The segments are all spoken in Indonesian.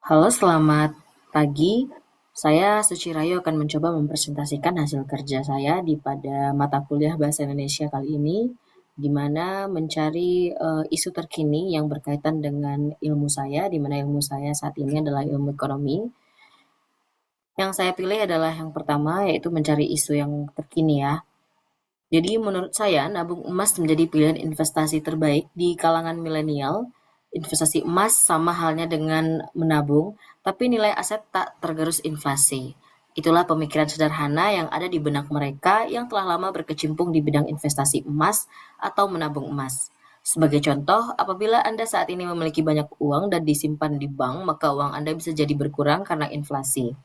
Halo, selamat pagi. Saya Suci Rayo akan mencoba mempresentasikan hasil kerja saya pada mata kuliah Bahasa Indonesia kali ini, di mana mencari isu terkini yang berkaitan dengan ilmu saya, di mana ilmu saya saat ini adalah ilmu ekonomi. Yang saya pilih adalah yang pertama, yaitu mencari isu yang terkini ya. Jadi menurut saya nabung emas menjadi pilihan investasi terbaik di kalangan milenial. Investasi emas sama halnya dengan menabung, tapi nilai aset tak tergerus inflasi. Itulah pemikiran sederhana yang ada di benak mereka yang telah lama berkecimpung di bidang investasi emas atau menabung emas. Sebagai contoh, apabila Anda saat ini memiliki banyak uang dan disimpan di bank, maka uang Anda bisa jadi berkurang karena inflasi.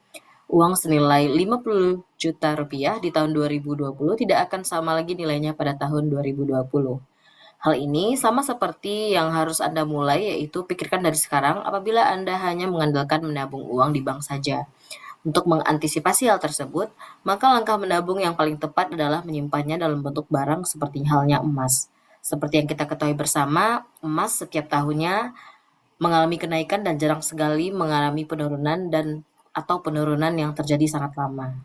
Uang senilai 50 juta rupiah di tahun 2020 tidak akan sama lagi nilainya pada tahun 2020. Hal ini sama seperti yang harus Anda mulai, yaitu pikirkan dari sekarang apabila Anda hanya mengandalkan menabung uang di bank saja. Untuk mengantisipasi hal tersebut, maka langkah menabung yang paling tepat adalah menyimpannya dalam bentuk barang seperti halnya emas. Seperti yang kita ketahui bersama, emas setiap tahunnya mengalami kenaikan dan jarang sekali mengalami penurunan atau penurunan yang terjadi sangat lama.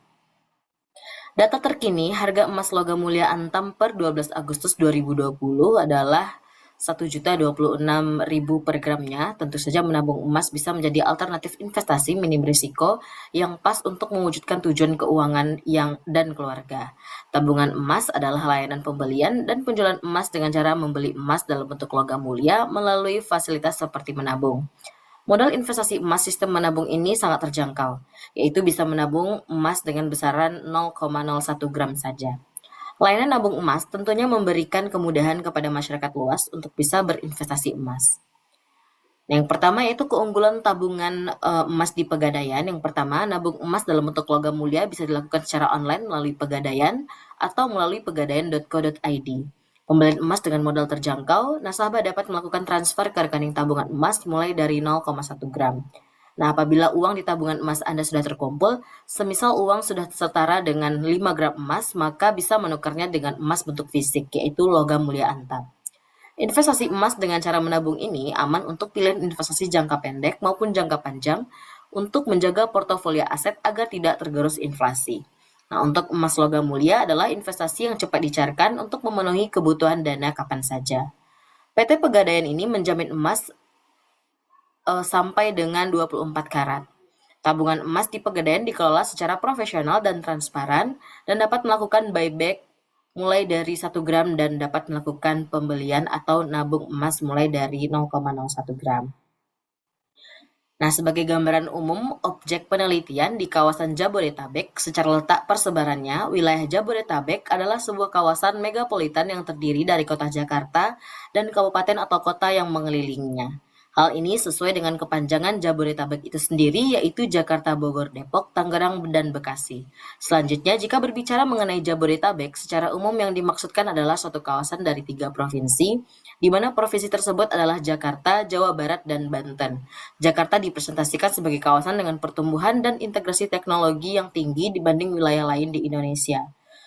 Data terkini harga emas logam mulia Antam per 12 Agustus 2020 adalah 1.026.000 per gramnya. Tentu saja menabung emas bisa menjadi alternatif investasi minim risiko yang pas untuk mewujudkan tujuan keuangan dan keluarga. Tabungan emas adalah layanan pembelian dan penjualan emas dengan cara membeli emas dalam bentuk logam mulia melalui fasilitas seperti menabung. Modal investasi emas sistem menabung ini sangat terjangkau, yaitu bisa menabung emas dengan besaran 0,01 gram saja. Layanan nabung emas tentunya memberikan kemudahan kepada masyarakat luas untuk bisa berinvestasi emas. Yang pertama yaitu keunggulan tabungan emas di Pegadaian. Yang pertama, nabung emas dalam bentuk logam mulia bisa dilakukan secara online melalui Pegadaian atau melalui pegadaian.co.id. Pembelian emas dengan modal terjangkau, nasabah dapat melakukan transfer ke rekening tabungan emas mulai dari 0,1 gram. Nah, apabila uang di tabungan emas Anda sudah terkumpul, semisal uang sudah setara dengan 5 gram emas, maka bisa menukarnya dengan emas bentuk fisik, yaitu logam mulia Antam. Investasi emas dengan cara menabung ini aman untuk pilihan investasi jangka pendek maupun jangka panjang untuk menjaga portofolio aset agar tidak tergerus inflasi. Nah, untuk emas logam mulia adalah investasi yang cepat dicairkan untuk memenuhi kebutuhan dana kapan saja. PT Pegadaian ini menjamin emas sampai dengan 24 karat. Tabungan emas di Pegadaian dikelola secara profesional dan transparan dan dapat melakukan buyback mulai dari 1 gram dan dapat melakukan pembelian atau nabung emas mulai dari 0,01 gram. Nah, sebagai gambaran umum, objek penelitian di kawasan Jabodetabek secara letak persebarannya, wilayah Jabodetabek adalah sebuah kawasan megapolitan yang terdiri dari kota Jakarta dan kabupaten atau kota yang mengelilinginya. Hal ini sesuai dengan kepanjangan Jabodetabek itu sendiri, yaitu Jakarta, Bogor, Depok, Tangerang, dan Bekasi. Selanjutnya, jika berbicara mengenai Jabodetabek, secara umum yang dimaksudkan adalah suatu kawasan dari 3 provinsi, di mana provinsi tersebut adalah Jakarta, Jawa Barat, dan Banten. Jakarta dipresentasikan sebagai kawasan dengan pertumbuhan dan integrasi teknologi yang tinggi dibanding wilayah lain di Indonesia.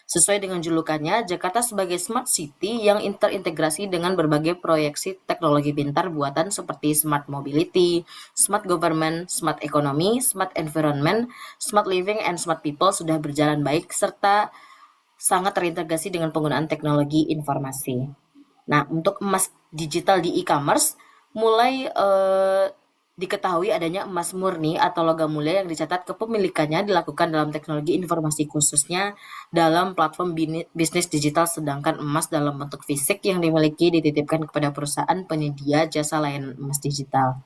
Sesuai dengan julukannya, Jakarta sebagai smart city yang terintegrasi dengan berbagai proyeksi teknologi pintar buatan seperti smart mobility, smart government, smart economy, smart environment, smart living, and smart people sudah berjalan baik serta sangat terintegrasi dengan penggunaan teknologi informasi. Nah, untuk emas digital di e-commerce, mulai diketahui adanya emas murni atau logam mulia yang dicatat kepemilikannya dilakukan dalam teknologi informasi khususnya dalam platform bisnis digital, sedangkan emas dalam bentuk fisik yang dimiliki dititipkan kepada perusahaan penyedia jasa layanan emas digital.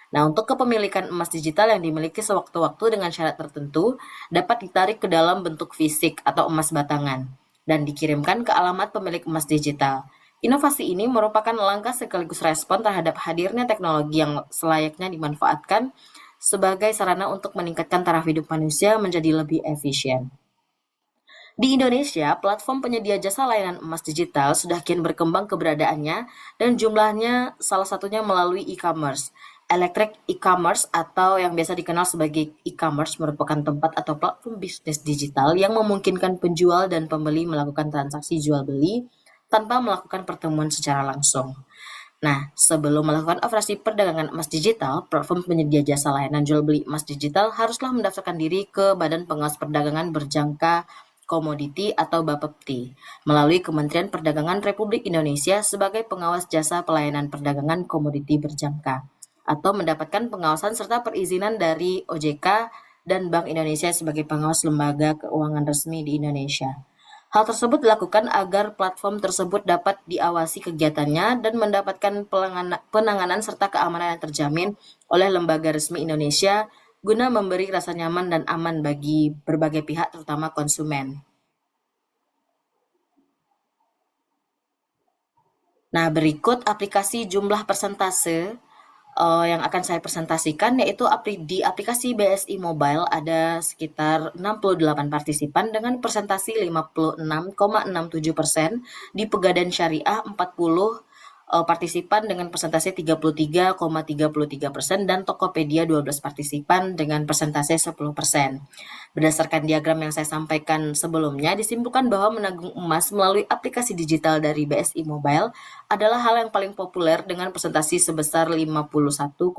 Nah, untuk kepemilikan emas digital yang dimiliki sewaktu-waktu dengan syarat tertentu dapat ditarik ke dalam bentuk fisik atau emas batangan dan dikirimkan ke alamat pemilik emas digital. Inovasi ini merupakan langkah sekaligus respon terhadap hadirnya teknologi yang selayaknya dimanfaatkan sebagai sarana untuk meningkatkan taraf hidup manusia menjadi lebih efisien. Di Indonesia, platform penyedia jasa layanan emas digital sudah kian berkembang keberadaannya dan jumlahnya salah satunya melalui e-commerce. Electric e-commerce atau yang biasa dikenal sebagai e-commerce merupakan tempat atau platform bisnis digital yang memungkinkan penjual dan pembeli melakukan transaksi jual beli tanpa melakukan pertemuan secara langsung. Nah, sebelum melakukan operasi perdagangan emas digital, platform penyedia jasa layanan jual beli emas digital haruslah mendaftarkan diri ke Badan Pengawas Perdagangan Berjangka Komoditi atau Bapepti melalui Kementerian Perdagangan Republik Indonesia sebagai pengawas jasa pelayanan perdagangan komoditi berjangka atau mendapatkan pengawasan serta perizinan dari OJK dan Bank Indonesia sebagai pengawas lembaga keuangan resmi di Indonesia. Hal tersebut dilakukan agar platform tersebut dapat diawasi kegiatannya dan mendapatkan penanganan serta keamanan yang terjamin oleh lembaga resmi Indonesia guna memberi rasa nyaman dan aman bagi berbagai pihak terutama konsumen. Nah, berikut aplikasi jumlah persentase yang akan saya presentasikan yaitu di aplikasi BSI Mobile ada sekitar 68 partisipan dengan presentasi 56,67%, di Pegadaian Syariah 40 partisipan dengan persentase 33,33% dan Tokopedia 12 partisipan dengan persentase 10%. Berdasarkan diagram yang saya sampaikan sebelumnya, disimpulkan bahwa menabung emas melalui aplikasi digital dari BSI Mobile adalah hal yang paling populer dengan presentasi sebesar 51,46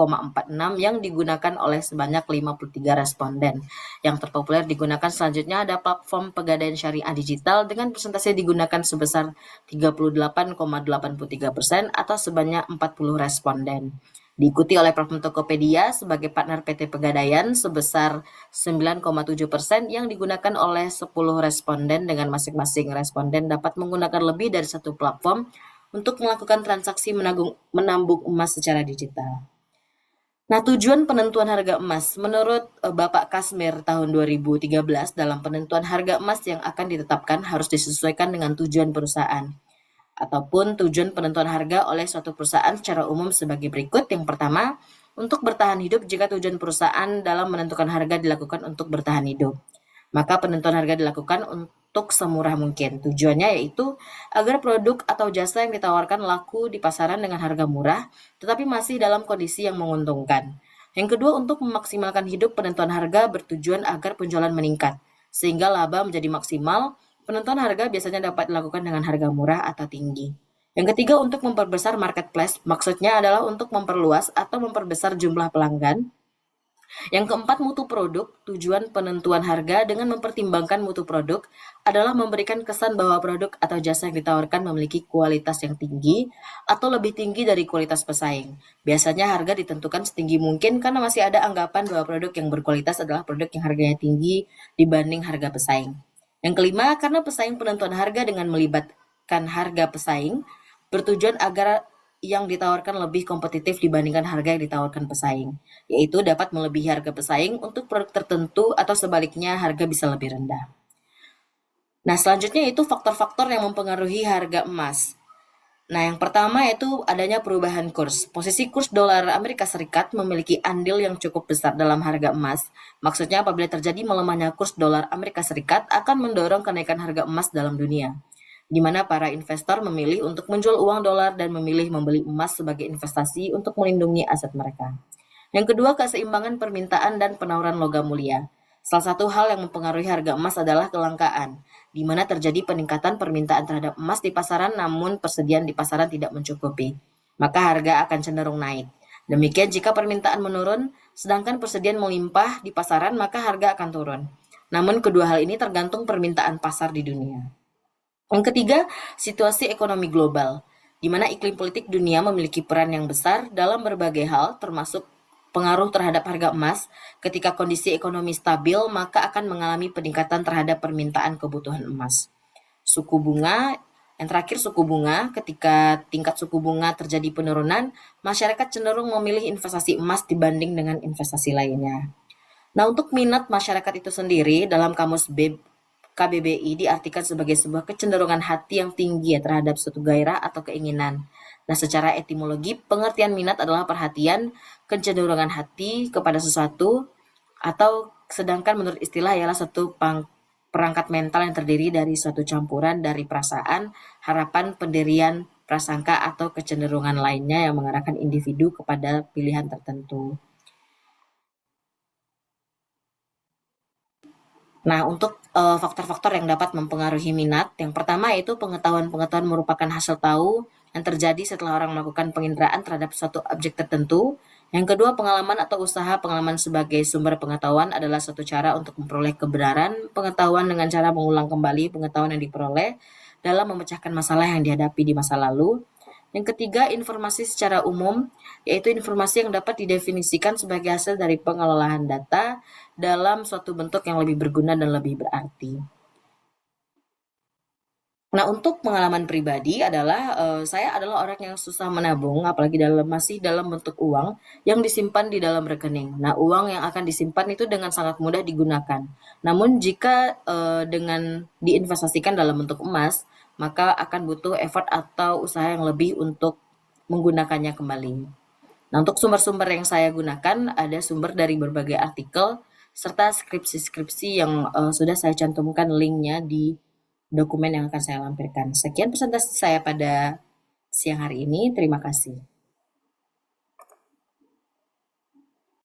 yang digunakan oleh sebanyak 53 responden. Yang terpopuler digunakan selanjutnya ada platform Pegadaian Syariah Digital dengan presentasi digunakan sebesar 38,83% atau sebanyak 40 responden. Diikuti oleh platform Tokopedia sebagai partner PT Pegadaian sebesar 9,7% yang digunakan oleh 10 responden dengan masing-masing responden dapat menggunakan lebih dari satu platform untuk melakukan transaksi menambung emas secara digital. Nah, tujuan penentuan harga emas. Menurut Bapak Kasmir tahun 2013, dalam penentuan harga emas yang akan ditetapkan harus disesuaikan dengan tujuan perusahaan ataupun tujuan penentuan harga oleh suatu perusahaan secara umum sebagai berikut. Yang pertama, untuk bertahan hidup. Jika tujuan perusahaan dalam menentukan harga dilakukan untuk bertahan hidup, maka penentuan harga dilakukan untuk semurah mungkin. Tujuannya yaitu agar produk atau jasa yang ditawarkan laku di pasaran dengan harga murah, tetapi masih dalam kondisi yang menguntungkan. Yang kedua, untuk memaksimalkan hidup. Penentuan harga bertujuan agar penjualan meningkat, sehingga laba menjadi maksimal. Penentuan harga biasanya dapat dilakukan dengan harga murah atau tinggi. Yang ketiga, untuk memperbesar marketplace. Maksudnya adalah untuk memperluas atau memperbesar jumlah pelanggan. Yang keempat, mutu produk. Tujuan penentuan harga dengan mempertimbangkan mutu produk adalah memberikan kesan bahwa produk atau jasa yang ditawarkan memiliki kualitas yang tinggi atau lebih tinggi dari kualitas pesaing. Biasanya harga ditentukan setinggi mungkin karena masih ada anggapan bahwa produk yang berkualitas adalah produk yang harganya tinggi dibanding harga pesaing. Yang kelima, karena pesaing penentuan harga dengan melibatkan harga pesaing bertujuan agar yang ditawarkan lebih kompetitif dibandingkan harga yang ditawarkan pesaing, yaitu dapat melebihi harga pesaing untuk produk tertentu atau sebaliknya harga bisa lebih rendah. Nah, selanjutnya itu faktor-faktor yang mempengaruhi harga emas. Nah, yang pertama yaitu adanya perubahan kurs. Posisi kurs dolar Amerika Serikat memiliki andil yang cukup besar dalam harga emas. Maksudnya apabila terjadi melemahnya kurs dolar Amerika Serikat akan mendorong kenaikan harga emas dalam dunia, di mana para investor memilih untuk menjual uang dolar dan memilih membeli emas sebagai investasi untuk melindungi aset mereka. Yang kedua, keseimbangan permintaan dan penawaran logam mulia. Salah satu hal yang mempengaruhi harga emas adalah kelangkaan, di mana terjadi peningkatan permintaan terhadap emas di pasaran namun persediaan di pasaran tidak mencukupi. Maka harga akan cenderung naik. Demikian jika permintaan menurun, sedangkan persediaan melimpah di pasaran, maka harga akan turun. Namun kedua hal ini tergantung permintaan pasar di dunia. Yang ketiga, situasi ekonomi global, di mana iklim politik dunia memiliki peran yang besar dalam berbagai hal, termasuk pengaruh terhadap harga emas. Ketika kondisi ekonomi stabil, maka akan mengalami peningkatan terhadap permintaan kebutuhan emas. Suku bunga, yang terakhir suku bunga, ketika tingkat suku bunga terjadi penurunan, masyarakat cenderung memilih investasi emas dibanding dengan investasi lainnya. Nah, untuk minat masyarakat itu sendiri dalam kamus KBBI diartikan sebagai sebuah kecenderungan hati yang tinggi ya terhadap suatu gairah atau keinginan. Nah, secara etimologi, pengertian minat adalah perhatian, kecenderungan hati kepada sesuatu, atau sedangkan menurut istilah ialah satu perangkat mental yang terdiri dari suatu campuran dari perasaan, harapan, pendirian, prasangka, atau kecenderungan lainnya yang mengarahkan individu kepada pilihan tertentu. Nah, untuk faktor-faktor yang dapat mempengaruhi minat, yang pertama yaitu pengetahuan. Pengetahuan merupakan hasil tahu yang terjadi setelah orang melakukan penginderaan terhadap suatu objek tertentu. Yang kedua, pengalaman atau usaha pengalaman sebagai sumber pengetahuan adalah suatu cara untuk memperoleh kebenaran pengetahuan dengan cara mengulang kembali pengetahuan yang diperoleh dalam memecahkan masalah yang dihadapi di masa lalu. Yang ketiga, informasi secara umum, yaitu informasi yang dapat didefinisikan sebagai hasil dari pengelolaan data dalam suatu bentuk yang lebih berguna dan lebih berarti. Nah, untuk pengalaman pribadi adalah, saya adalah orang yang susah menabung, apalagi masih dalam bentuk uang yang disimpan di dalam rekening. Nah, uang yang akan disimpan itu dengan sangat mudah digunakan. Namun jika, dengan diinvestasikan dalam bentuk emas, maka akan butuh effort atau usaha yang lebih untuk menggunakannya kembali. Nah, untuk sumber-sumber yang saya gunakan, ada sumber dari berbagai artikel serta skripsi-skripsi yang, sudah saya cantumkan linknya di dokumen yang akan saya lampirkan. Sekian presentasi saya pada siang hari ini. Terima kasih.